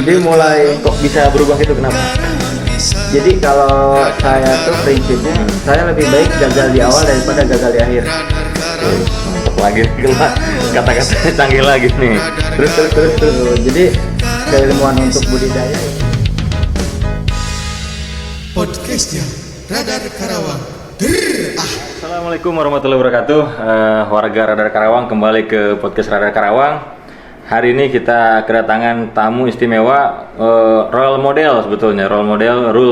Jadi mulai kok bisa berubah gitu, kenapa? Jadi kalau saya tuh prinsipnya saya lebih baik gagal di awal daripada gagal di akhir. Mantap lagi kata-kata canggih lagi nih. Terus. Tuh, jadi keilmuan untuk budidaya. Podcastnya Radar Karawang. Assalamualaikum warahmatullahi wabarakatuh. Warga Radar Karawang, kembali ke podcast Radar Karawang. Hari ini kita kedatangan tamu istimewa, role model sebetulnya, role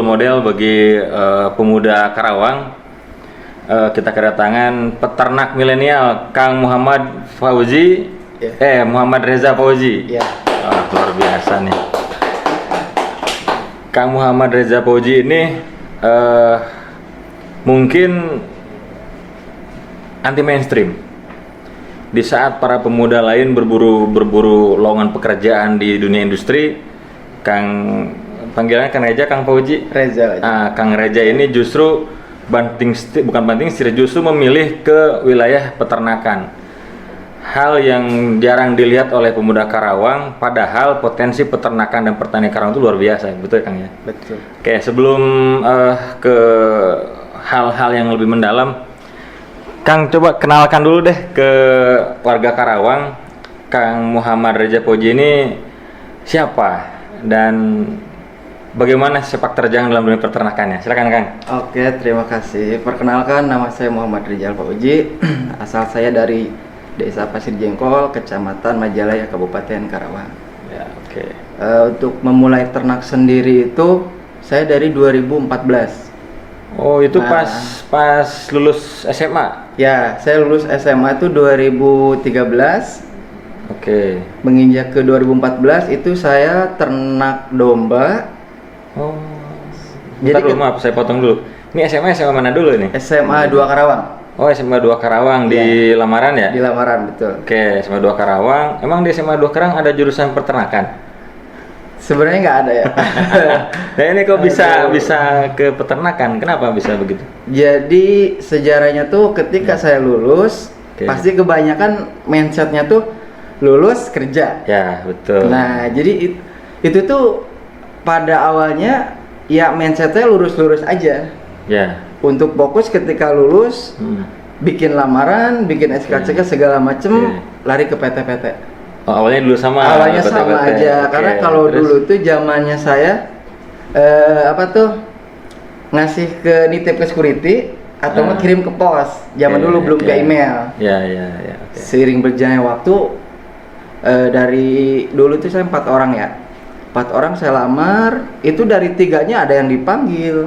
model bagi pemuda Karawang. Kita kedatangan peternak milenial Kang Muhammad Fauzi, Muhammad Reza Fauzi. Ya. Luar biasa nih. Kang Muhammad Reza Fauzi ini mungkin anti mainstream. Di saat para pemuda lain berburu lowongan pekerjaan di dunia industri, panggilannya Kang Reza, Kang Fauzi. Reza. Kang Reza ini justru bukan banting setir, justru memilih ke wilayah peternakan. Hal yang jarang dilihat oleh pemuda Karawang, padahal potensi peternakan dan pertanian Karawang itu luar biasa, betul ya Kang ya? Betul. Oke, sebelum ke hal-hal yang lebih mendalam, Kang coba kenalkan dulu deh ke warga Karawang, Kang Muhammad Reza Fauzi ini siapa dan bagaimana sepak terjang dalam dunia peternakannya? Silakan Kang. Oke, terima kasih. Perkenalkan, nama saya Muhammad Rizal Fauzi. Asal saya dari Desa Pasir Jengkol, Kecamatan Majalaya, Kabupaten Karawang. Ya, oke. Untuk memulai ternak sendiri itu saya dari 2014. Oh, itu pas lulus SMA. Ya, saya lulus SMA itu 2013. Oke. Menginjak ke 2014 itu saya ternak domba. Oh. Jadi Jadi maaf, saya potong dulu. Ini SMA mana dulu ini? SMA 2 Karawang. Oh, SMA 2 Karawang di lamaran ya? Di lamaran, betul. Oke, SMA 2 Karawang. Emang di SMA 2 Karawang ada jurusan peternakan? Sebenarnya nggak ada ya. Nah, ini kok bisa ke peternakan? Kenapa bisa begitu? Jadi sejarahnya tuh ketika saya lulus, pasti kebanyakan mindsetnya tuh lulus kerja. Ya, betul. Nah, jadi itu tuh pada awalnya ya mindsetnya lurus-lurus aja. Ya. Untuk fokus ketika lulus, bikin lamaran, bikin SKCK segala macem, lari ke PT-PT. Oh, awalnya dulu sama. Awalnya sama aja, karena kalau dulu tuh zamannya saya ngasih ke nitip ke security atau ngirim ke pos. Zaman dulu belum ke email. Ya. Okay. Seiring berjalannya waktu, dari dulu tuh saya 4 orang ya. 4 orang saya lamar, itu dari 3-nya ada yang dipanggil.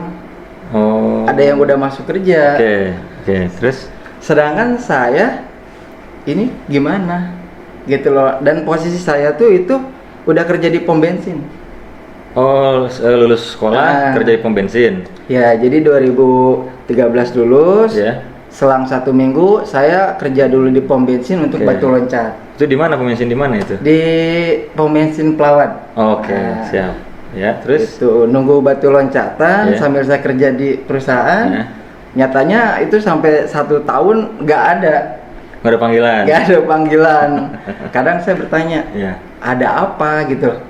Oh. Ada yang udah masuk kerja. Oke. Terus? Sedangkan saya ini gimana? Gitu loh. Dan posisi saya tuh itu udah kerja di pom bensin. Oh, lulus sekolah kerja di pom bensin. Ya, jadi 2013 lulus. Ya. Selang 1 minggu saya kerja dulu di pom bensin untuk batu loncat. Itu di mana pom bensin, di mana itu? Di pom bensin Pelawan. Oke, siap. Ya, terus? Itu nunggu batu loncatan sambil saya kerja di perusahaan. Nyatanya itu sampai 1 tahun nggak ada. Nggak ada panggilan? Nggak ada panggilan. Kadang saya bertanya, ada apa gitu.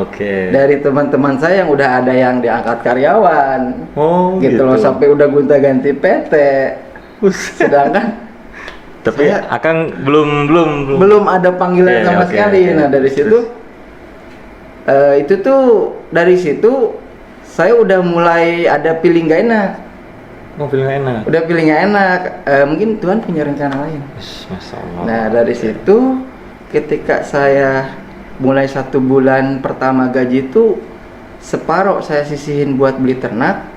Oke. Dari teman-teman saya yang udah ada yang diangkat karyawan. Oh, gitu loh, sampai udah gonta-ganti PT. Sedangkan tapi Akang belum ada panggilan sama sekali. Nah, dari situ itu tuh dari situ saya udah mulai ada feeling gak enak. Oh, feeling gak enak. Udah feeling gak enak. Mungkin Tuhan punya rencana lain. Masya Allah. Nah, dari situ ketika saya mulai 1 bulan pertama gaji itu separuh saya sisihin buat beli ternak.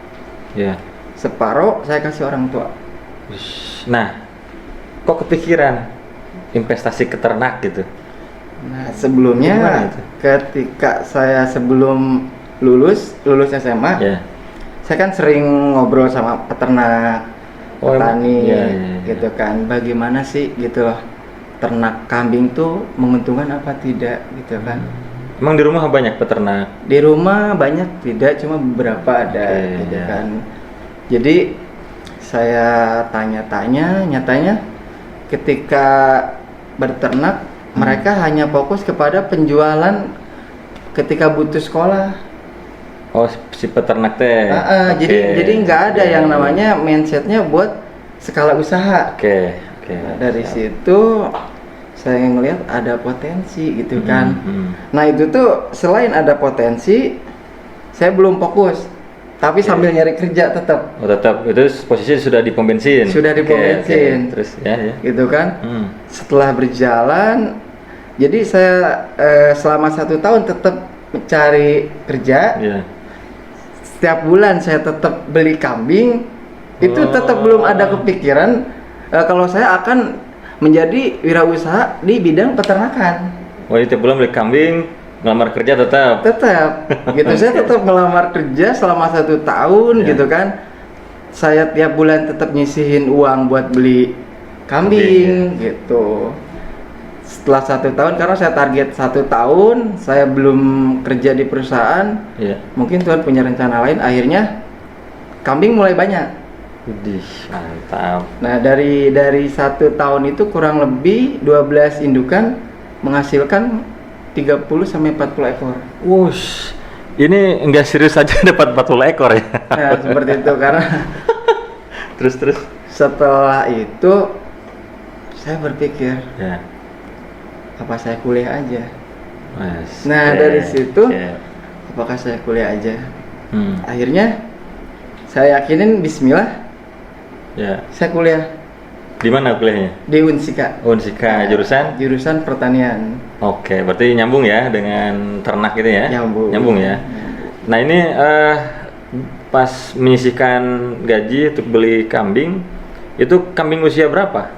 Ya. Separuh saya kasih orang tua. Nah, kok kepikiran investasi ke ternak gitu? Nah, sebelumnya ketika saya sebelum lulus SMA, saya kan sering ngobrol sama peternak, petani, gitu kan. Bagaimana sih gitu loh, ternak kambing tuh menguntungkan apa tidak gitu kan? Emang di rumah banyak peternak? Di rumah banyak, tidak, cuma beberapa ada gitu kan. Jadi saya tanya-tanya, nyatanya ketika berternak mereka hanya fokus kepada penjualan ketika butuh sekolah. Oh, si peternak teh. Jadi nggak ada yang namanya mindsetnya buat skala usaha. Nah, dari situ saya ngelihat ada potensi gitu kan. Nah itu tuh selain ada potensi, saya belum fokus, tapi sambil nyari kerja tetap. Oh tetap, itu posisi sudah di pom bensin. Sudah di pom bensin. Terus ya. Gitu kan. Setelah berjalan, jadi saya selama 1 tahun tetap mencari kerja. Setiap bulan saya tetap beli kambing. Itu tetap belum ada kepikiran kalau saya akan menjadi wirausaha di bidang peternakan. Oh, itu belum beli kambing, ngelamar kerja tetap gitu. Saya tetap ngelamar kerja selama 1 tahun gitu kan. Saya tiap bulan tetap nyisihin uang buat beli kambing gitu. Setelah 1 tahun, karena saya target 1 tahun saya belum kerja di perusahaan, mungkin Tuhan punya rencana lain, akhirnya kambing mulai banyak. Mantap. Nah dari 1 tahun itu kurang lebih 12 indukan menghasilkan 30-40 ekor. Wush, ini enggak serius aja dapat 40 ekor ya? Nah seperti itu karena terus setelah itu saya berpikir apa saya kuliah aja. Nah dari situ apakah saya kuliah aja? Akhirnya saya yakinin bismillah. Saya kuliah. Di mana kuliahnya? Di Unsika. Unsika, jurusan pertanian. Oke, berarti nyambung ya dengan ternak gitu ya? Nyambung ya. Nah ini pas menyisihkan gaji untuk beli kambing, itu kambing usia berapa?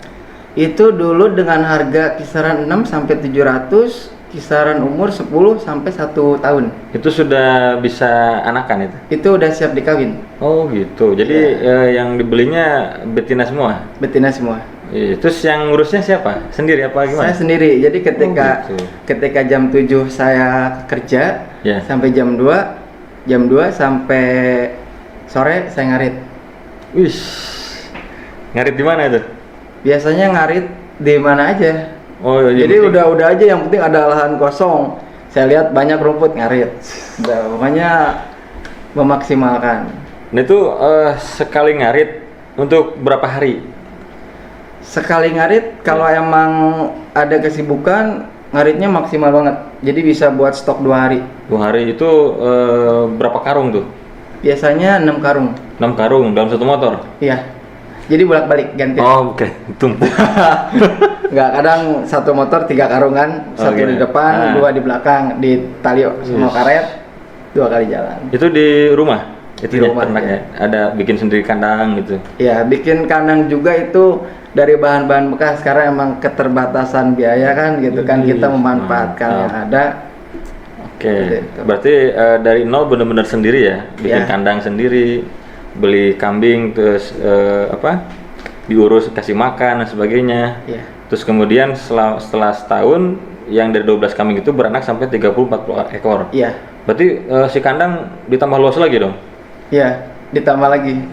Itu dulu dengan harga kisaran 6 sampai 700, kisaran umur 10 sampai 1 tahun. Itu sudah bisa anakan itu? Itu udah siap dikawin. Oh gitu. Jadi yang dibelinya betina semua? Betina semua. Terus yang ngurusnya siapa? Sendiri apa gimana? Saya sendiri. Jadi ketika jam 7 saya kerja sampai jam 2 sampai sore saya ngarit. Wih. Ngarit di mana itu? Biasanya ngarit di mana aja. Oh, jadi udah aja yang penting ada lahan kosong. Saya lihat banyak rumput ngarit. Pokoknya memaksimalkan. Nah itu sekali ngarit untuk berapa hari? Sekali ngarit kalau emang ada kesibukan ngaritnya maksimal banget. Jadi bisa buat stok 2 hari. 2 hari itu berapa karung tuh? Biasanya 6 karung. 6 karung dalam 1 motor? Iya. Jadi bolak-balik ganti. Oh oke. Tumpuk. Enggak, kadang 1 motor 3 karungan, 1 di depan, 2 di belakang, di tali semua karet, 2 kali jalan. Itu di rumah? Itu di rumah ya? Ada bikin sendiri kandang gitu? Iya, bikin kandang juga itu dari bahan-bahan bekas karena emang keterbatasan biaya kan gitu kan, kita memanfaatkan yang ada. Oke. Berarti dari nol benar-benar sendiri ya? Bikin kandang sendiri, beli kambing, terus diurus, kasih makan dan sebagainya. Terus kemudian setelah setahun yang dari 12 kambing itu beranak sampai 30-40 ekor. Berarti si kandang ditambah luas lagi dong? Iya, ditambah lagi.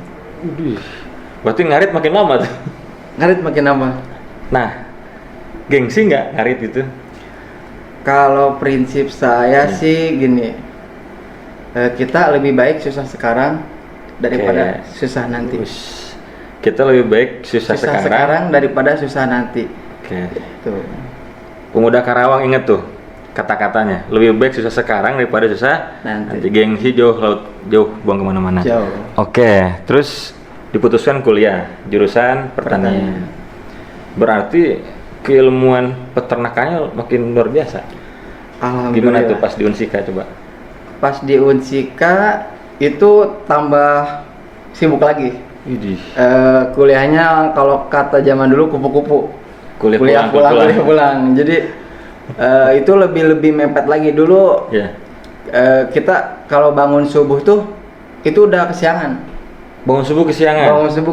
Berarti ngarit makin lama tuh? Ngarit makin lama. Nah, gengsi nggak ngarit itu? Kalau prinsip saya sih gini, kita lebih baik susah sekarang daripada susah nanti. Kita lebih baik susah sekarang daripada susah nanti. Tuh. Pemuda Karawang inget tuh kata-katanya, lebih baik susah sekarang daripada susah nanti. Gengsi jauh buang kemana-mana. Terus diputuskan kuliah jurusan pertanian. Berarti keilmuan peternakannya makin luar biasa. Gimana tuh pas di Unsika coba? Pas di Unsika itu tambah sibuk lagi. Kuliahnya kalau kata zaman dulu kupu-kupu. Kuliah pulang. Jadi itu lebih mepet lagi dulu. Kita kalau bangun subuh tuh itu udah kesiangan. Bangun subuh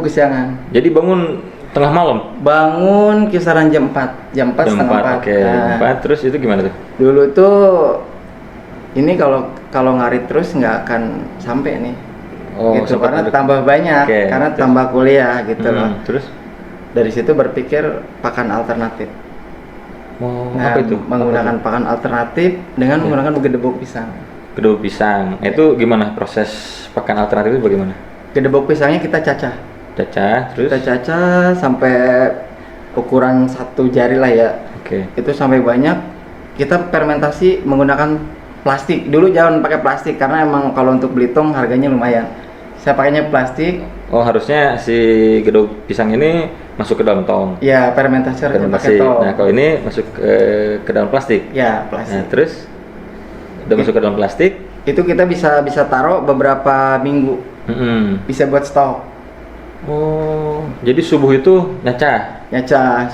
kesiangan. Jadi bangun tengah malam? Bangun kisaran jam 4 setengah 4. Terus itu gimana tuh? Dulu tuh ini kalau ngarit terus nggak akan sampai nih. Gitu karena tambah banyak, karena tambah kuliah gitu loh. Terus dari situ berpikir pakan alternatif. Oh, Nah, apa itu? menggunakan pakan alternatif dengan menggunakan gedebok pisang. Gedebok pisang. Itu gimana proses pakan alternatif itu bagaimana? Gedebok pisangnya kita cacah. Cacah, terus? Kita cacah sampai ukuran 1 jari lah ya. Oke. Itu sampai banyak. Kita fermentasi menggunakan plastik. Dulu jangan pakai plastik karena emang kalau untuk Belitung harganya lumayan. Saya pakainya plastik. Oh, harusnya si gedebok pisang ini masuk ke dalam tong. Ya, fermentasi harusnya pakai tong. Nah, kalau ini masuk ke dalam plastik. Ya, Nah, plastik. terus udah masuk ke dalam plastik. Itu kita bisa taruh beberapa minggu. Bisa buat stok. Oh, jadi subuh itu nyacah.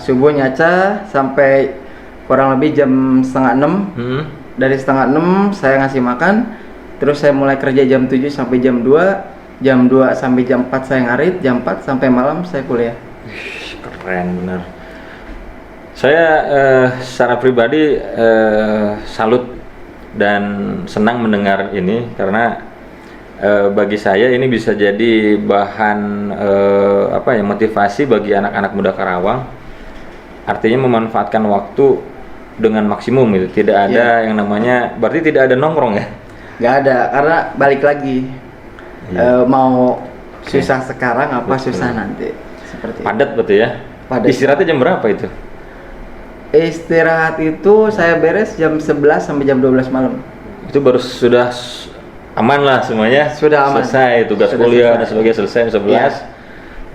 Subuh nyacah sampai kurang lebih jam 5:30. Dari 5:30 saya ngasih makan. Terus saya mulai kerja jam 7 sampai jam 2. Jam 2 sampai jam 4 saya ngarit. Jam 4 sampai malam saya kuliah. Keren bener. Saya secara pribadi salut dan senang mendengar ini karena bagi saya ini bisa jadi bahan motivasi bagi anak-anak muda Karawang. Artinya memanfaatkan waktu dengan maksimum gitu. Tidak ada yang namanya, berarti tidak ada nongkrong ya? Nggak ada, karena balik lagi mau susah sekarang apa susah nanti. Seperti Padat berarti ya? Padat. Istirahatnya jam berapa itu? Istirahat itu saya beres jam 11 sampai jam 12 malam. Itu baru sudah aman lah semuanya. Sudah aman. Selesai tugas Sudah kuliah selesai. dan sebagainya, selesai jam 11. Ya.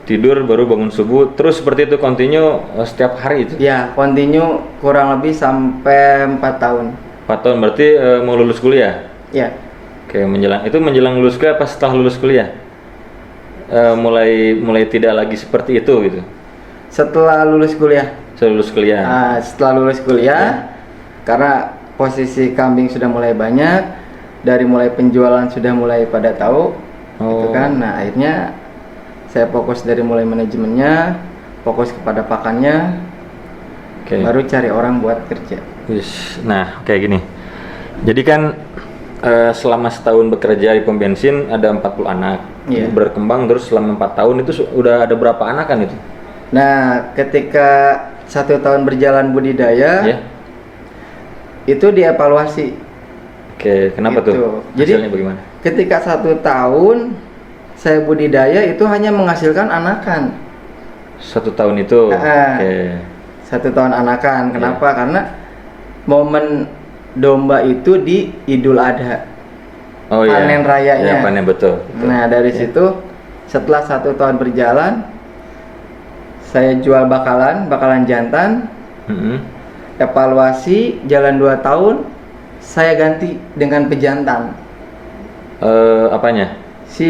Tidur baru bangun subuh. Terus seperti itu continue setiap hari itu. Ya, continue kurang lebih sampai 4 tahun. 4 tahun berarti mau lulus kuliah. Ya. Oke, menjelang lulus kuliah apa setelah lulus kuliah? Mulai tidak lagi seperti itu gitu. Setelah lulus kuliah. Setelah lulus kuliah, karena posisi kambing sudah mulai banyak, dari mulai penjualan sudah mulai pada tahu, gitu kan. Nah, akhirnya saya fokus dari mulai manajemennya, fokus kepada pakannya, baru cari orang buat kerja. Nah, kayak gini. Jadi kan selama setahun bekerja di pom bensin ada 40 anak. Berkembang terus selama 4 tahun itu udah ada berapa anak kan itu? Nah, ketika 1 tahun berjalan budidaya, itu dievaluasi. Oke, kenapa gitu. tuh? Jadi hasilnya bagaimana? Ketika 1 tahun saya budidaya itu hanya menghasilkan anakan. 1 tahun itu. Oke. 1 tahun anakan. Kenapa? Karena momen domba itu di Idul Adha. Panen rayanya. Iya, panen betul. Nah, dari situ setelah 1 tahun berjalan, saya jual bakalan jantan. Evaluasi jalan 2 tahun, saya ganti dengan pejantan. Apanya? Si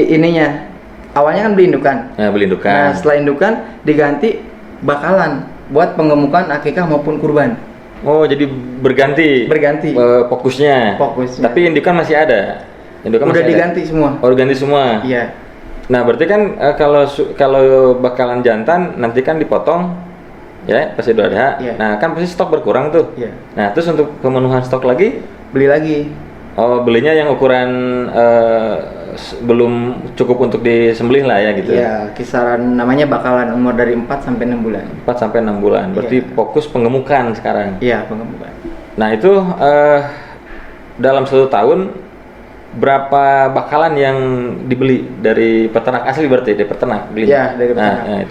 ininya, awalnya kan beli indukan. Beli indukan. Nah, setelah indukan diganti bakalan buat pengemukan akikah maupun kurban. Oh, jadi berganti. Fokusnya. Tapi indukan masih ada. Udah diganti semua. Oh, diganti semua. Iya. Nah, berarti kan kalau bakalan jantan nanti kan dipotong, ya pasti udah ada. Iya. Nah, kan pasti stok berkurang tuh. Iya. Nah, terus untuk pemenuhan stok lagi, Beli lagi. oh belinya yang ukuran belum cukup untuk disembelih lah ya gitu. Iya, kisaran namanya bakalan umur dari 4 sampai 6 bulan. 4 sampai 6 bulan. Berarti fokus pengemukan sekarang. Iya, pengemukan. Nah, itu dalam 1 tahun berapa bakalan yang dibeli dari peternak asli, berarti dari peternak beli? Iya, dari peternak. Nah,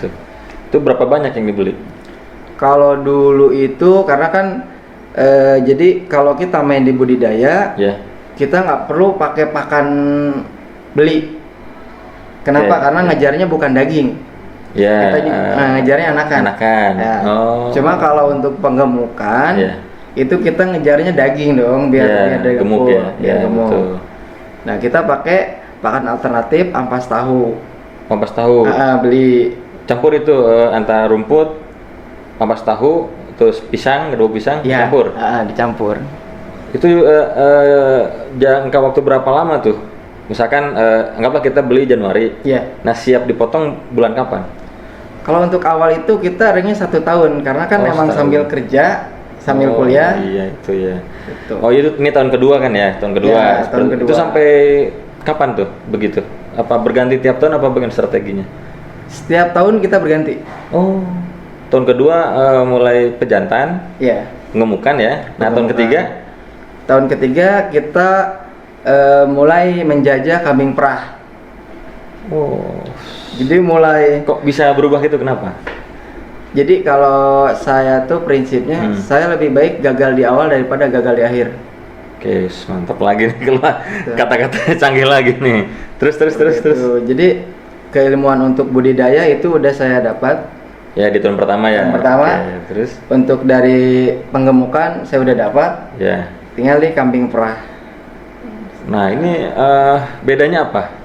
itu berapa banyak yang dibeli? Kalau dulu itu karena kan jadi kalau kita main di budidaya, kita nggak perlu pakai pakan beli. Kenapa? Karena ngejarnya bukan daging. Kita ngejarnya anakan. Ya. Cuma kalau untuk penggemukan, itu kita ngejarnya daging dong, biar gemuk biar gemuk. Betul. Nah, kita pakai pakan alternatif ampas tahu. Ampas tahu. Beli. Campur itu antara rumput, ampas tahu, terus pisang, gedebok pisang, campur. Dicampur. Itu jangka waktu berapa lama tuh? Misalkan anggaplah kita beli Januari. Nah, siap dipotong bulan kapan? Kalau untuk awal itu kita ringnya 1 tahun karena kan memang sambil kerja, sambil kuliah. Iya, itu ya. Gitu. Oh, itu ini tahun kedua kan ya? Tahun kedua. Ya, tahun kedua. Itu sampai kapan tuh begitu? Apa berganti tiap tahun apa bagian strateginya? Setiap tahun kita berganti. Oh. tahun kedua mulai pejantan, pengemukan ya. Nah, tahun ketiga? Tahun ketiga kita mulai menjajah kambing perah. Oh. Jadi mulai kok bisa berubah gitu, kenapa? Jadi kalau saya tuh prinsipnya saya lebih baik gagal di awal daripada gagal di akhir. Oke, mantap lagi nih keluar kata-kata canggih lagi nih. Terus. Jadi keilmuan untuk budidaya itu udah saya dapat. Ya di tahun pertama ya. Tahun pertama. Oke, terus untuk dari penggemukan saya udah dapat. Ya. Tinggal di kambing perah. Nah ini bedanya apa?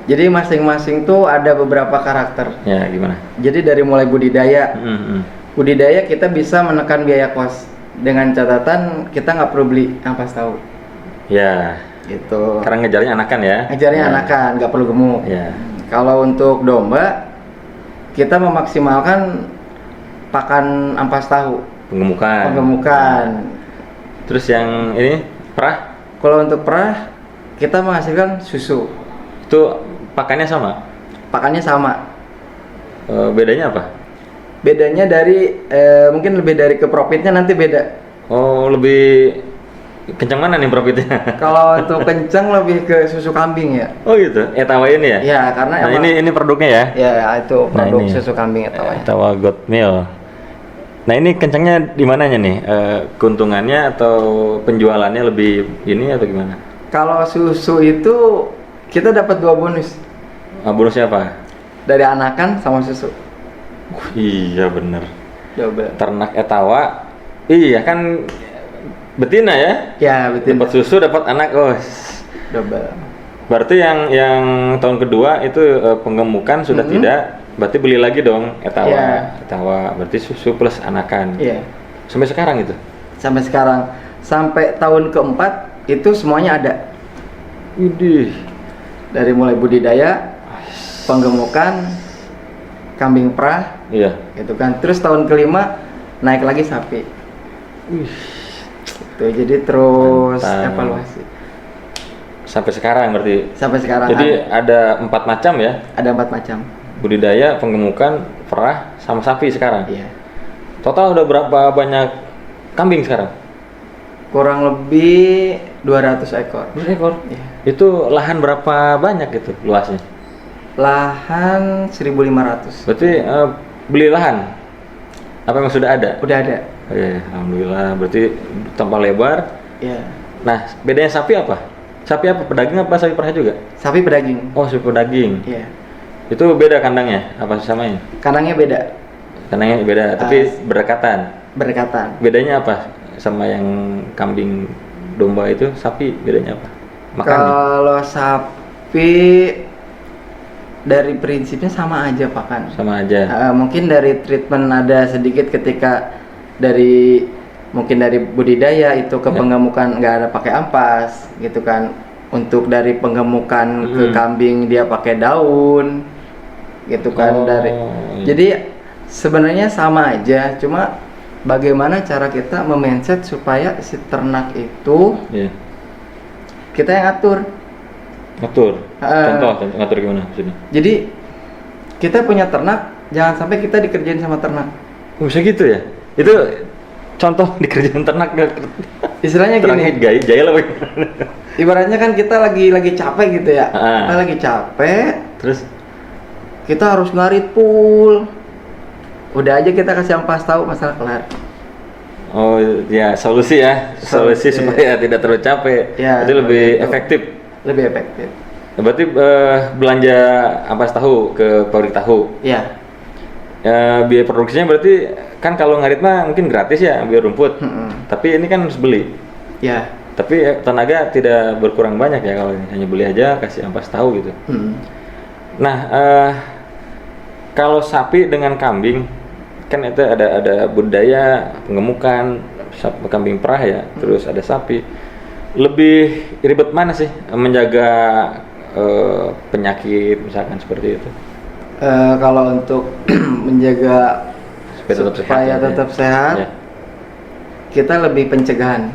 Jadi masing-masing tuh ada beberapa karakter. Ya gimana? Jadi dari mulai budidaya, budidaya kita bisa menekan biaya kos. Dengan catatan kita nggak perlu beli ampas tahu. Ya. Gitu. Karena ngejarnya anakan ya. Ngejarnya anakan, nggak perlu gemuk. Ya. Kalau untuk domba, kita memaksimalkan pakan ampas tahu. Penggemukan. Terus yang ini perah? Kalau untuk perah, kita menghasilkan susu. Itu pakannya sama? Pakannya sama. Bedanya apa? Bedanya dari mungkin lebih dari ke profitnya nanti beda. Oh, lebih kencang mana nih profitnya? Kalau untuk kencang lebih ke susu kambing ya. Oh gitu. Etawa ini ya? Ya, karena nah, ini produknya ya? Ya, itu produk ini, susu kambing Etawa. Etawa Goat Milk. Nah, ini kencangnya di mananya nih? Keuntungannya atau penjualannya lebih ini atau gimana? Kalau susu itu kita dapat 2 bonus. Bonusnya apa? Dari anakan sama susu. Iya bener. Double. Ternak Etawa, iya kan betina ya? Ya betina. Dapat susu, dapat anak, double. Berarti yang tahun kedua itu penggemukan sudah tidak, berarti beli lagi dong Etawa. Etawa, berarti susu plus anakan. Iya. Sampai sekarang itu? Sampai sekarang, sampai tahun keempat itu semuanya ada. Widih. Dari mulai budidaya, penggemukan, kambing perah, gitu kan. Terus tahun kelima naik lagi sapi. Tuh, jadi terus evaluasi. Sampai sekarang berarti. Sampai sekarang. Jadi ada 4 macam ya? Ada 4 macam. Budidaya, penggemukan, perah, sama sapi sekarang. Iya. Total udah berapa banyak kambing sekarang? Kurang lebih 200 ekor. 200 ekor? Iya. Itu lahan berapa banyak itu luasnya? Lahan 1.500. Berarti beli lahan? Apa yang sudah ada? Udah ada. Alhamdulillah. Berarti tanpa lebar. Iya. Nah, bedanya sapi apa? Sapi apa? Pedaging apa sapi perah juga? Sapi pedaging. Oh, sapi pedaging. Iya. Itu beda kandangnya? Apa samanya? Kandangnya beda. Kandangnya beda, tapi berdekatan. Berdekatan. Bedanya apa sama yang kambing domba itu? Sapi bedanya apa? Makannya? Kalau sapi dari prinsipnya sama aja pakan. Sama aja. Mungkin dari treatment ada sedikit ketika dari mungkin dari budidaya itu ke penggemukan nggak ada pakai ampas gitu kan. Untuk dari penggemukan ke kambing dia pakai daun gitu kan. Jadi sebenarnya sama aja, cuma bagaimana cara kita memindset supaya si ternak itu kita yang atur. Contoh ngatur gimana maksudnya? Jadi kita punya ternak, jangan sampai kita dikerjain sama ternak. Bisa gitu ya? Itu contoh dikerjain ternak. Istilahnya gini. Jahil apa? Ibaratnya kan kita lagi capek gitu ya. Kita lagi capek, terus kita harus ngarit full. Udah aja kita kasih ampas tahu, masalah kelar. Oh ya, solusi supaya tidak terlalu capek. Ya, itu lebih efektif. Lebih efektif. Berarti belanja ampas tahu ke pabrik tahu. Iya. Biaya produksinya berarti kan kalau ngarit mah mungkin gratis ya, biar rumput. Tapi ini kan harus beli. Ya. Tapi tenaga tidak berkurang banyak ya kalau ini. Hanya beli aja, kasih ampas tahu gitu. Nah, kalau sapi dengan kambing kan itu ada budidaya, penggemukan, kambing perah ya, terus ada sapi. Lebih ribet mana sih menjaga penyakit misalkan seperti itu? Kalau untuk menjaga supaya tetap sehat, kita lebih pencegahan.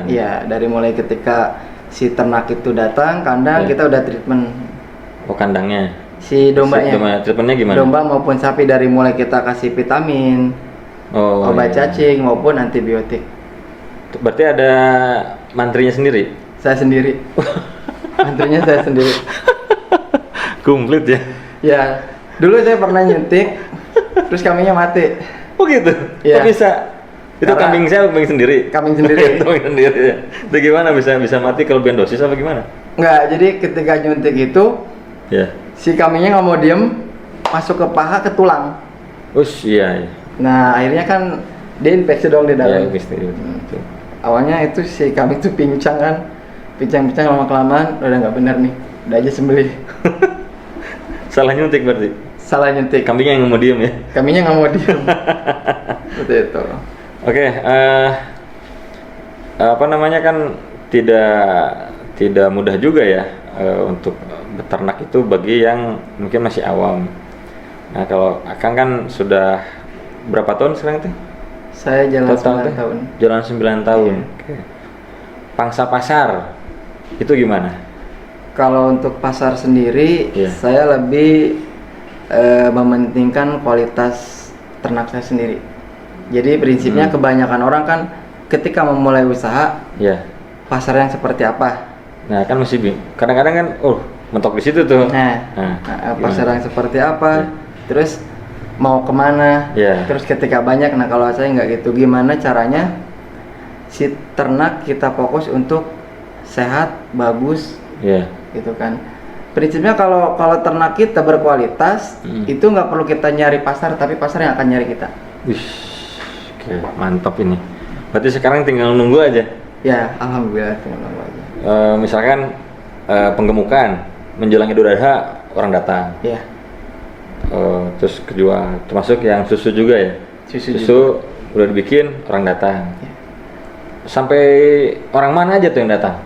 Iya, dari mulai ketika si ternak itu datang kandang kita udah treatment. Oh, kandangnya? Si dombanya. Treatmentnya gimana? Domba maupun sapi, dari mulai kita kasih vitamin, obat cacing maupun antibiotik. Berarti ada mantrinya sendiri? Saya sendiri. Mantrinya saya sendiri. Komplit ya? Ya, dulu saya pernah nyuntik, terus kambingnya mati. Oh gitu? Ya. Kok bisa? Itu kambing saya kambing sendiri? Kambing sendiri. Kambing sendiri ya? Itu gimana bisa mati kalau dosis apa gimana? Enggak, jadi ketika nyuntik itu, ya, si kambingnya nggak mau diem, masuk ke paha, ke tulang. Iya. Nah, akhirnya kan dia infeksi dong di dalam. Iya, Awalnya itu si kambing tuh pincang kan, pincang lama-kelamaan, udah nggak benar nih, udah aja sembelih. Salah nyuntik berarti? Salah nyuntik. Kambingnya yang nggak mau diem ya? Kambingnya nggak mau diem. Seperti itu. Oke, apa namanya kan tidak mudah juga ya untuk beternak itu bagi yang mungkin masih awam. Nah kalau Akang kan sudah berapa tahun sekarang tuh? Saya jalan Total 9 tahun. Jalan 9 tahun. Iya. Oke. Pangsa pasar itu gimana? Kalau untuk pasar sendiri, Iya. saya lebih mementingkan kualitas ternak saya sendiri. Jadi prinsipnya kebanyakan orang kan ketika memulai usaha, Ya. pasar yang seperti apa? Nah kan masih kadang-kadang kan, mentok di situ tuh. Pasar yang seperti apa? Ya. Terus mau kemana? Ya. Terus ketika banyak, nah kalau saya nggak gitu, gimana caranya si ternak kita fokus untuk sehat, bagus, Ya. gitu kan? Prinsipnya kalau ternak kita berkualitas, itu nggak perlu kita nyari pasar, tapi pasar yang akan nyari kita. Wih. Oke, mantap ini. Berarti sekarang tinggal nunggu aja. Ya, alhamdulillah tinggal nunggu aja. Misalkan penggemukan menjelang Idul Adha orang datang. Ya. Terus kejual, termasuk yang susu juga ya. Susu udah dibikin orang datang. Ya. Sampai orang mana aja tuh yang datang?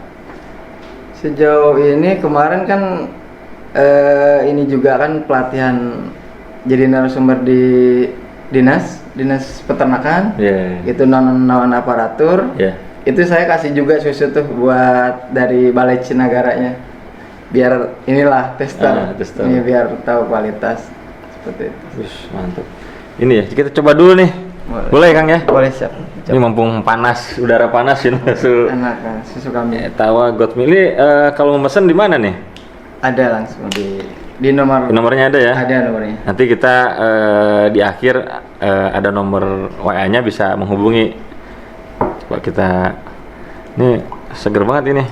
Sejauh ini kemarin kan ini juga kan pelatihan jadi narasumber di dinas peternakan. Yeah. Itu non aparatur. Yeah. Itu saya kasih juga susu tuh buat dari Balai Cinagaranya, biar inilah tester. Ini biar tahu kualitas seperti itu. Wih, mantap. Ini ya kita coba dulu nih. Boleh Kang ya? Boleh, siap. Ini mumpung panas, udara panas ini susu. Enak kan susu kami. Tawa Goat Milk ini kalau mau pesen di mana nih? Ada langsung di nomornya ada ya? Ada nomornya. Nanti kita di akhir ada nomor WA-nya, bisa menghubungi. Coba kita, ini seger banget ini.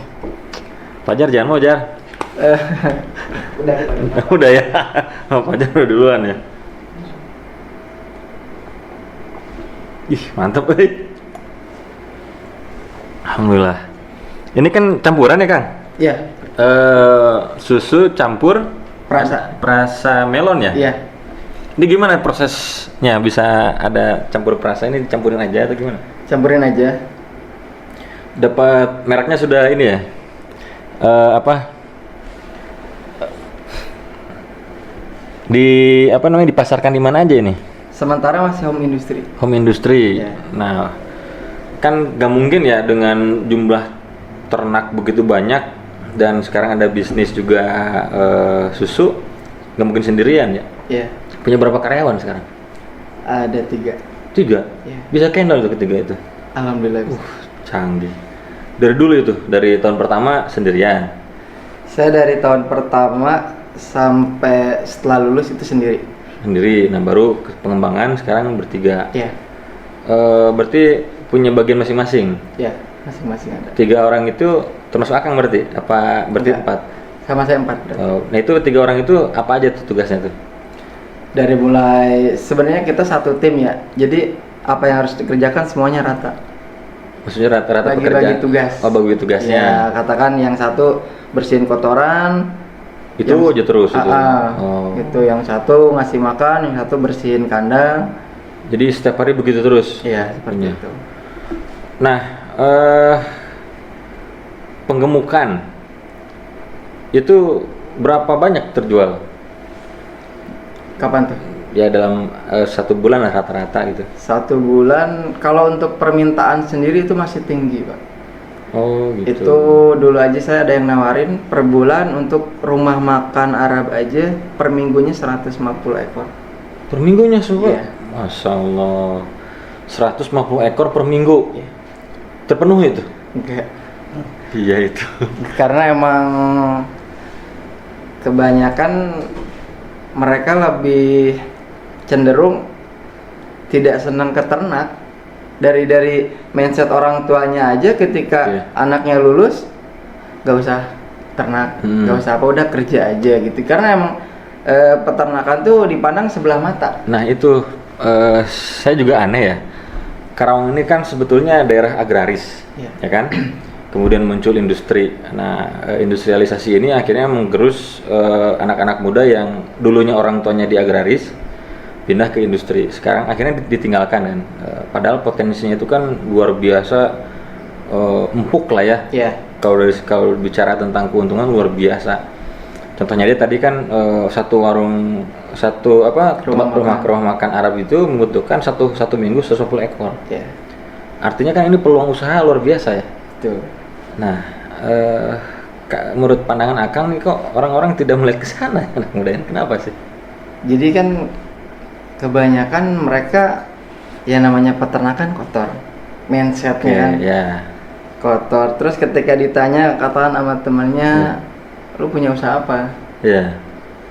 Fajar jangan mau Jar. Udah ya. Fajar udah duluan ya. Ih mantap Alhamdulillah. Ini kan campuran ya Kang? Iya. Susu campur perasa melon ya? Iya. Ini gimana prosesnya bisa ada campur perasa, ini dicampurin aja atau gimana? Campurin aja. Dapat mereknya sudah ini ya? Dipasarkan di mana aja ini? Sementara masih home industry. Home industry. Yeah. Nah, kan gak mungkin ya dengan jumlah ternak begitu banyak dan sekarang ada bisnis juga susu, gak mungkin sendirian ya? Iya. Yeah. Punya berapa karyawan sekarang? Ada 3. 3? Yeah. Bisa handle tuh ketiga itu? Alhamdulillah bisa. Canggih. Dari dulu itu, dari tahun pertama sendirian? Saya dari tahun pertama sampai setelah lulus itu sendiri. Nah baru pengembangan sekarang bertiga. Iya. Berarti punya bagian masing-masing? Iya, masing-masing ada. 3 orang itu termasuk Akang berarti? Apa berarti 4? Sama saya 4. Nah itu 3 orang itu apa aja tuh tugasnya tuh? Dari mulai, sebenarnya kita satu tim ya, jadi apa yang harus dikerjakan semuanya rata. Maksudnya rata-rata pekerjaan? Bagi tugas. Oh, bagi tugasnya. Ya, katakan yang satu bersihin kotoran. Itu aja terus itu? Gitu, yang satu ngasih makan, yang satu bersihin kandang. Jadi setiap hari begitu terus? Iya, seperti itu. Nah, penggemukan itu berapa banyak terjual? Kapan tuh? Ya dalam 1 bulan lah rata-rata gitu. 1 bulan, kalau untuk permintaan sendiri itu masih tinggi Pak. Oh gitu. Itu dulu aja saya ada yang nawarin per bulan untuk rumah makan Arab aja per minggunya 150 ekor. Per minggunya semua? Iya. Masya Allah. 150 ekor per minggu. Iya. Terpenuhi itu? Enggak. Iya itu. Karena emang kebanyakan mereka lebih cenderung tidak senang ke ternak. Dari mindset orang tuanya aja ketika anaknya lulus gak usah ternak, gak usah apa, udah kerja aja gitu. Karena emang peternakan tuh dipandang sebelah mata. Nah itu saya juga aneh ya. Karawang ini kan sebetulnya daerah agraris, ya kan? Kemudian muncul industri. Nah industrialisasi ini akhirnya menggerus anak-anak muda yang dulunya orang tuanya di agraris pindah ke industri. Sekarang akhirnya ditinggalkan kan. Padahal potensinya itu kan luar biasa empuk lah ya. Iya. Kalau bicara tentang keuntungan luar biasa. Contohnya dia tadi kan rumah makan Arab itu membutuhkan satu minggu 110 ekor. Iya. Artinya kan ini peluang usaha luar biasa ya. Betul. Nah, menurut pandangan Akang nih kok orang-orang tidak melihat ke sana. Kemudian kenapa sih? Jadi kan kebanyakan mereka ya namanya peternakan kotor, mindsetnya kotor. Terus ketika ditanya katakan sama temennya, lu punya usaha apa?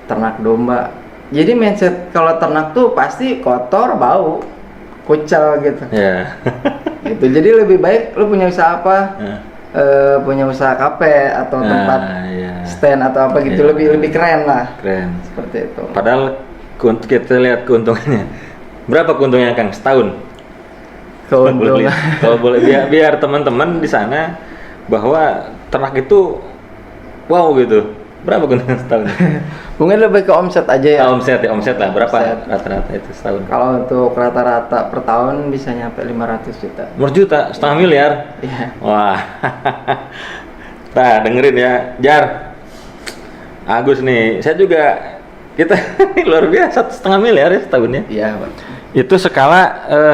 Ternak domba. Jadi mindset kalau ternak tuh pasti kotor, bau, kucel gitu. Gitu. Jadi lebih baik lu punya usaha apa? Punya usaha kafe atau tempat stand atau apa gitu, lebih keren lah. Keren. Seperti itu. Padahal kita lihat keuntungannya. Berapa keuntungannya Kang setahun? Keuntungan. Kalau boleh biar teman-teman di sana bahwa ternak itu wow gitu. Berapa keuntungan setahun? Mungkin lebih ke omset aja ya. Omset lah. Berapa rata-rata itu setahun? Kalau untuk rata-rata per tahun bisa nyampe 500 juta. 500 juta, setengah miliar. Iya. Wah. Nah, dengerin ya, Jar. Agus nih, saya juga kita luar biasa 1,5 miliar ya setahunnya. Iya, Pak. Itu skala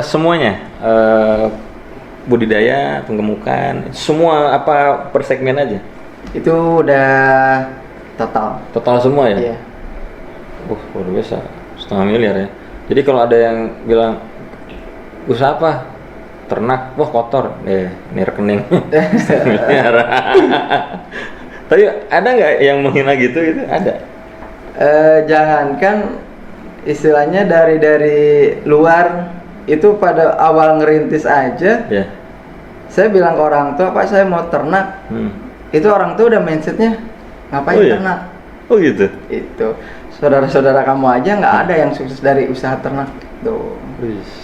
semuanya, budidaya, penggemukan, semua apa per segmen aja. Itu udah total Semua ya. Iya. Luar biasa, 1,5 miliar ya. Jadi kalau ada yang bilang usaha apa? Ternak, wah kotor. Ini rekening. Miliar. Tapi ada nggak yang menghina gitu? Itu ada. Jangankan istilahnya dari luar itu pada awal ngerintis aja. Saya bilang ke orang tua, Pak saya mau ternak. Itu orang tua udah mindsetnya ngapain ternak? Oh gitu. Itu saudara-saudara kamu aja nggak ada yang sukses dari usaha ternak tuh.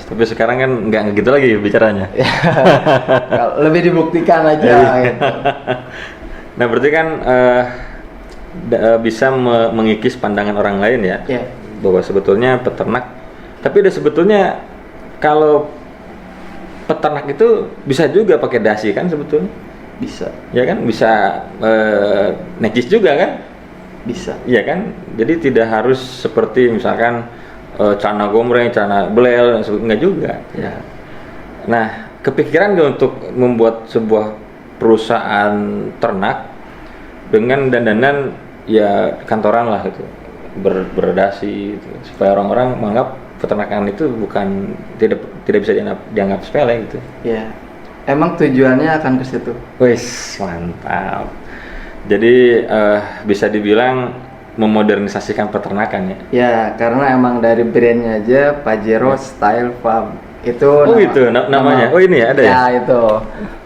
Tapi sekarang kan nggak gitu lagi bicaranya. Lebih dibuktikan aja. Gitu. Nah berarti kan bisa mengikis pandangan orang lain ya, bahwa sebetulnya peternak, tapi udah sebetulnya kalau peternak itu bisa juga pakai dasi kan sebetulnya? Bisa. Ya kan, bisa necis juga kan? Bisa. Iya kan, jadi tidak harus seperti misalkan cana gombreng, cana belel, enggak juga. Ya. Nah, kepikiran nggak untuk membuat sebuah perusahaan ternak dengan dandanan ya kantoran lah gitu, berdasi gitu, supaya orang-orang menganggap peternakan itu tidak bisa dianggap sepele gitu. Ya, emang tujuannya akan ke situ. Wis mantap. Jadi bisa dibilang memodernisasikan peternakan ya. Ya, karena emang dari brandnya aja Pajero Style Farm itu. Namanya. Oh ini ya ada ya. Ya itu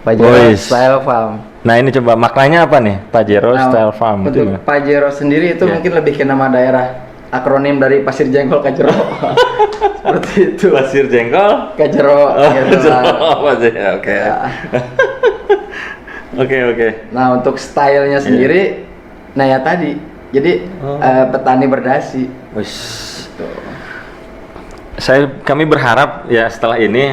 Pajero Style Farm. Nah ini coba maknanya apa nih Pajero Style Farm? Untuk itu Pajero sendiri itu mungkin lebih ke nama daerah, akronim dari Pasir Jengkol Kajero. Seperti itu. Pasir Jengkol Kajero. Oke. Oke. Nah untuk stylenya sendiri, nah ya tadi, jadi petani berdasi. Kami berharap ya setelah ini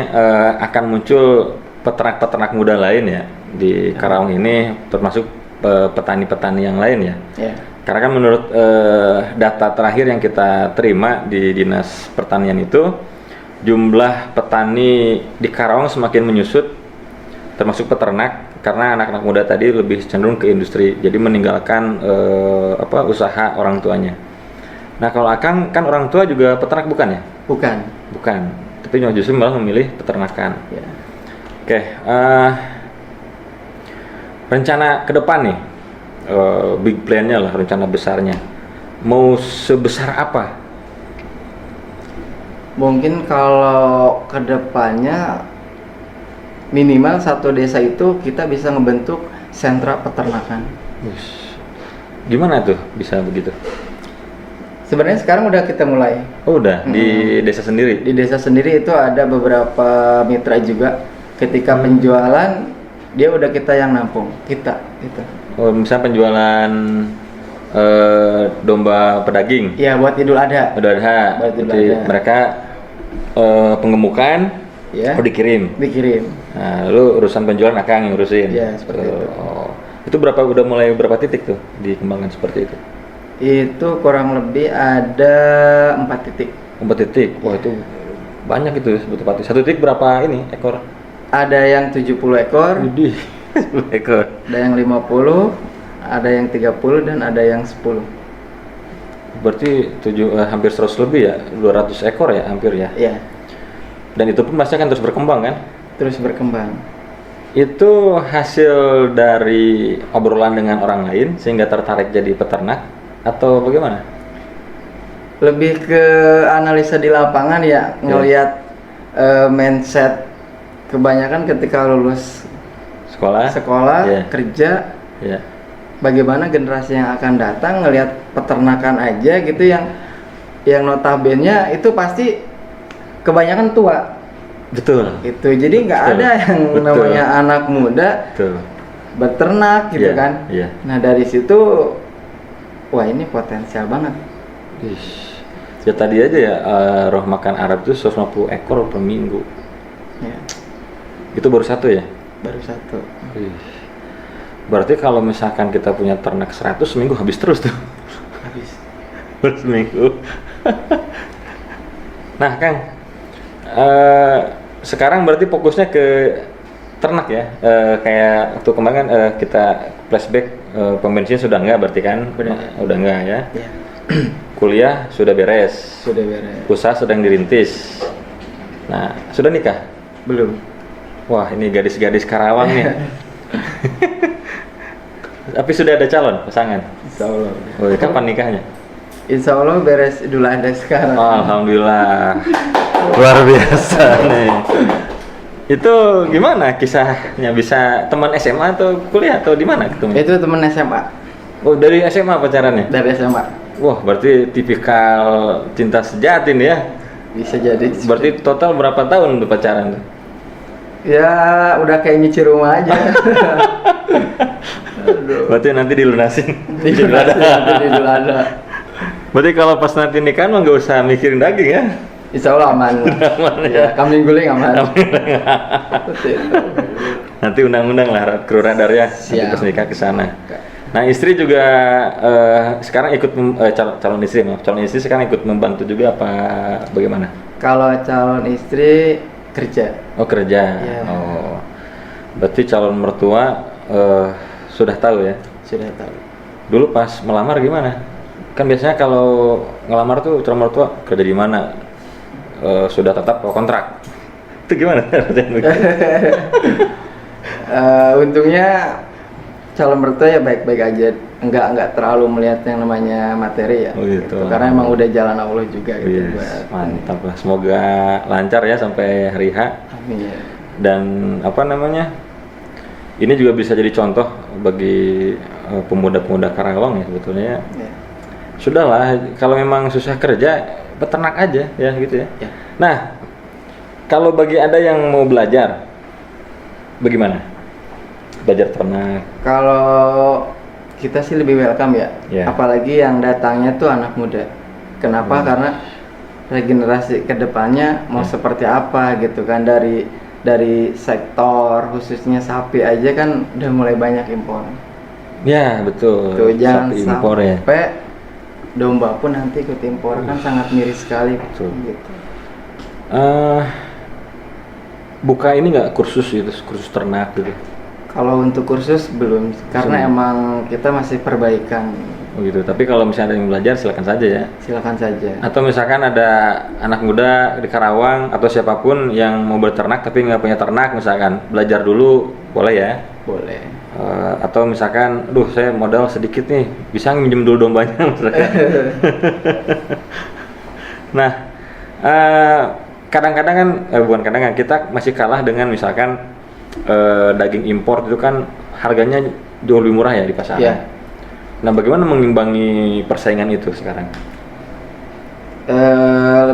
akan muncul peternak-peternak muda lain ya di Karawang ini, termasuk petani-petani yang lain ya. Karena kan menurut data terakhir yang kita terima di Dinas Pertanian itu, jumlah petani di Karawang semakin menyusut, termasuk peternak. karena anak-anak muda tadi lebih cenderung ke industri, jadi meninggalkan usaha orang tuanya. Nah kalau Akang kan orang tua juga peternak bukan ya? Bukan, tapi justru malah memilih peternakan. Ya. Oke, rencana ke depan nih, big plan-nya lah, rencana besarnya, mau sebesar apa? Mungkin kalau kedepannya minimal satu desa itu kita bisa ngebentuk sentra peternakan. Gimana tuh bisa begitu? Sebenarnya sekarang udah kita mulai. Oh udah, di desa sendiri? Di desa sendiri itu ada beberapa mitra juga. Ketika penjualan, dia udah kita yang nampung, kita. Oh misalnya penjualan domba pedaging? Iya, buat Idul Adha. Berarti mereka penggemukan, ya. dikirim. Nah, lalu urusan penjualan Akang yang ngurusin. Iya, seperti itu. Itu udah mulai berapa titik tuh dikembangkan seperti itu? Itu kurang lebih ada 4 titik. 4 titik. Wah, itu banyak itu sebetulnya. Satu titik berapa ekor? Ada yang 70 ekor. 10 ekor. Ada yang 50, ada yang 30 dan ada yang 10. Berarti hampir 100 lebih ya? 200 ekor ya hampir ya? Iya. Dan itu pun pasti akan terus berkembang kan? Terus berkembang. Itu hasil dari obrolan dengan orang lain sehingga tertarik jadi peternak atau bagaimana? Lebih ke analisa di lapangan ya, ngelihat mindset kebanyakan ketika lulus sekolah kerja, bagaimana generasi yang akan datang ngelihat peternakan aja gitu yang notabene itu pasti kebanyakan tua. Betul. Itu jadi nggak ada yang namanya anak muda beternak gitu kan. Iya. Nah dari situ, wah ini potensial banget. Ya tadi aja ya roh makan Arab itu 150 ekor per minggu. Ya. Itu baru satu ya? Baru satu. Berarti kalau misalkan kita punya ternak 100 seminggu habis terus tuh. Habis. Per seminggu. Nah Kang, sekarang berarti fokusnya ke ternak ya, kayak waktu kemarin kan kita flashback, pom bensin sudah enggak berarti kan? Udah enggak ya? Ya. Kuliah sudah beres. Usaha sedang dirintis. Nah, sudah nikah? Belum. Wah, ini gadis-gadis Karawang nih. Tapi sudah ada calon pasangan? Insya Allah. Oh, kapan nikahnya? Insya Allah beres Idul Adha sekarang. Oh, alhamdulillah. Luar biasa nih. Itu gimana kisahnya? Bisa teman SMA atau kuliah atau di mana ketemu? Itu teman SMA. Oh, dari SMA pacarannya? Dari SMA. Wah, berarti tipikal cinta sejati nih ya? Bisa jadi. Berarti total berapa tahun tuh pacaran tuh? Ya, udah kayak nyicil rumah aja. Berarti nanti dilunasin. Idul Adha. Berarti kalau pas nanti nikah mah nggak usah mikirin daging ya? Insya Allah aman. Ya, kambing guling aman. Nanti undang-undang lah kru radar ya. Nanti pas nikah ke sana. Nah istri juga sekarang ikut calon istri sekarang ikut membantu juga apa bagaimana? Kalau calon istri kerja. Oh kerja. Ya. Oh berarti calon mertua sudah tahu ya? Sudah tahu. Dulu pas melamar gimana? Kan biasanya kalau ngelamar tuh calon mertua kerja di mana? Sudah tetap kontrak. Itu gimana? Untungnya calon mertua ya baik-baik aja, enggak terlalu melihat yang namanya materi ya. Oh gitu. Karena emang udah jalan Allah juga gitu. Yes, mantap lah. Semoga lancar ya sampai hari H. Amin. Dan apa namanya? Ini juga bisa jadi contoh bagi pemuda-pemuda Karawang ya sebetulnya. Ya. Sudahlah, kalau memang susah kerja, peternak aja ya gitu ya. Nah, kalau bagi Anda yang mau belajar, bagaimana? Belajar ternak? Kalau kita sih lebih welcome ya. Apalagi yang datangnya tuh anak muda. Kenapa? Karena regenerasi kedepannya mau seperti apa gitu kan, dari sektor khususnya sapi aja kan udah mulai banyak impor. Ya betul. Tuh, jangan sapi impor ya. Sampai domba pun nanti ikut impor kan sangat miris sekali. Betul. Gitu. Buka ini nggak kursus ternak gitu? Kalau untuk kursus belum, karena emang kita masih perbaikan. Oh gitu. Tapi kalau misalnya ada yang belajar silakan saja ya. Silakan saja. Atau misalkan ada anak muda di Karawang atau siapapun yang mau berternak tapi nggak punya ternak, misalkan belajar dulu boleh ya. Boleh. Atau misalkan, saya modal sedikit nih, bisa minjem dulu dombanya misalkan. Nah, kadang-kadang kan, bukan kadang-kadang, kita masih kalah dengan misalkan daging impor itu kan harganya jauh lebih murah ya di pasaran. Yeah. Nah, bagaimana mengimbangi persaingan itu sekarang?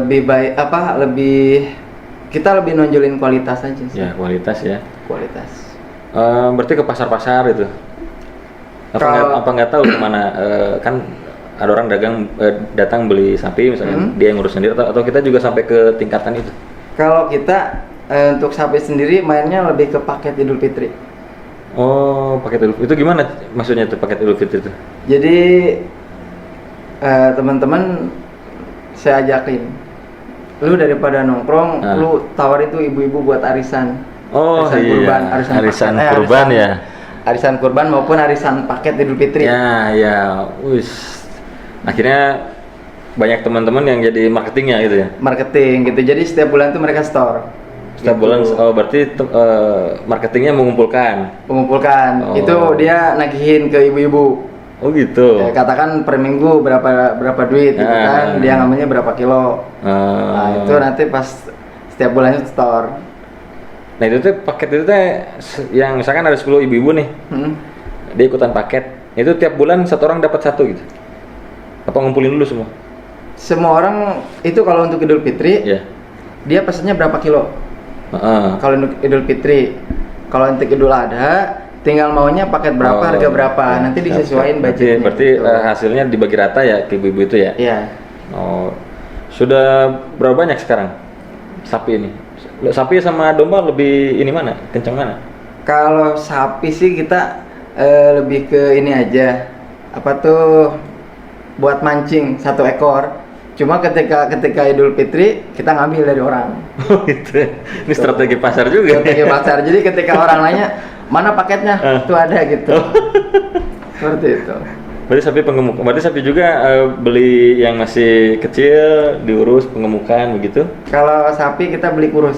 Lebih baik kita lebih nonjolin kualitas aja sih. Ya, kualitas ya. Kualitas. Berarti ke pasar-pasar itu. Apa nggak tahu kemana? Kan ada orang dagang datang beli sapi misalnya, dia yang ngurus sendiri atau kita juga sampai ke tingkatan itu? Kalau kita untuk sapi sendiri mainnya lebih ke paket Idul Fitri. Oh, paket Idul Fitri itu gimana maksudnya tuh paket Idul Fitri itu? Jadi teman-teman saya ajakin, lu daripada nongkrong, lu tawar itu ibu-ibu buat arisan. Oh arisan iya, kurban, arisan kurban ya. Arisan kurban maupun arisan paket Idul Fitri. Ya, akhirnya banyak teman-teman yang jadi marketingnya gitu ya. Marketing gitu. Jadi setiap bulan tuh mereka store. Setiap bulan, berarti marketingnya mengumpulkan. Itu dia nagihin ke ibu-ibu. Oh gitu. Ya, katakan per minggu berapa duit gitu kan, dia ngambilnya berapa kilo. Nah itu nanti pas setiap bulannya store. Nah itu tuh paket itu tuh yang misalkan ada 10 ibu-ibu nih, dia ikutan paket. Itu tiap bulan satu orang dapat satu gitu. Apa ngumpulin dulu semua? Semua orang itu kalau untuk Idul Fitri, dia pesannya berapa kilo? Kalau untuk Idul Fitri, kalau untuk Idul Adha, tinggal maunya paket berapa, harga berapa, nanti disesuaikan budgetnya. Berarti hasilnya dibagi rata ya ke ibu-ibu itu ya? Iya. Oh, sudah berapa banyak sekarang sapi ini? Sapi sama domba lebih ini mana? Kencang mana? Kalau sapi sih kita lebih ke ini aja, buat mancing 1 ekor. Cuma ketika Idul Fitri kita ngambil dari orang. Oh gitu. Ini strategi pasar juga. Strategi pasar. Jadi ketika orang nanya mana paketnya, itu ada gitu. Seperti itu. Berarti sapi juga beli yang masih kecil, diurus pengemukan begitu? Kalau sapi kita beli kurus.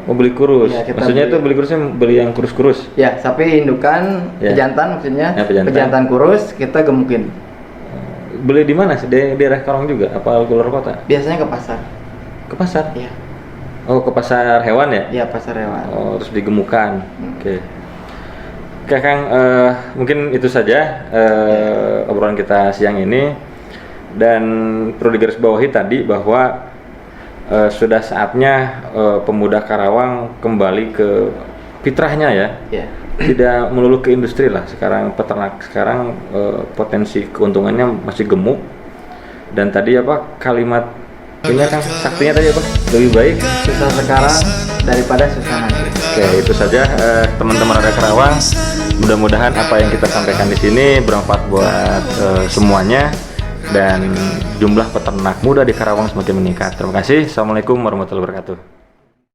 Oh beli kurus. Ya, maksudnya itu beli kurusnya beli yang kurus-kurus? Ya, sapi indukan, pejantan maksudnya. Ya, pejantan kurus kita gemukin. Beli di mana sih? Di daerah Karawang juga? Apa keluar kota? Biasanya ke pasar. Ke pasar? Iya. Oh, ke pasar hewan ya? Iya, pasar hewan. Oh, terus digemukan. Oke. Oke, Kang, mungkin itu saja obrolan kita siang ini. Dan perlu digarisbawahi tadi bahwa sudah saatnya pemuda Karawang kembali ke fitrahnya ya. Iya. Tidak melulu ke industri lah. Sekarang peternak potensi keuntungannya masih gemuk. Dan tadi kalimat punya Kang saktinya tadi lebih baik susah sekarang daripada susah nanti. Oke, itu saja teman-teman Radar Karawang. Mudah-mudahan apa yang kita sampaikan di sini bermanfaat buat semuanya dan jumlah peternak muda di Karawang semakin meningkat. Terima kasih. Assalamualaikum warahmatullahi wabarakatuh.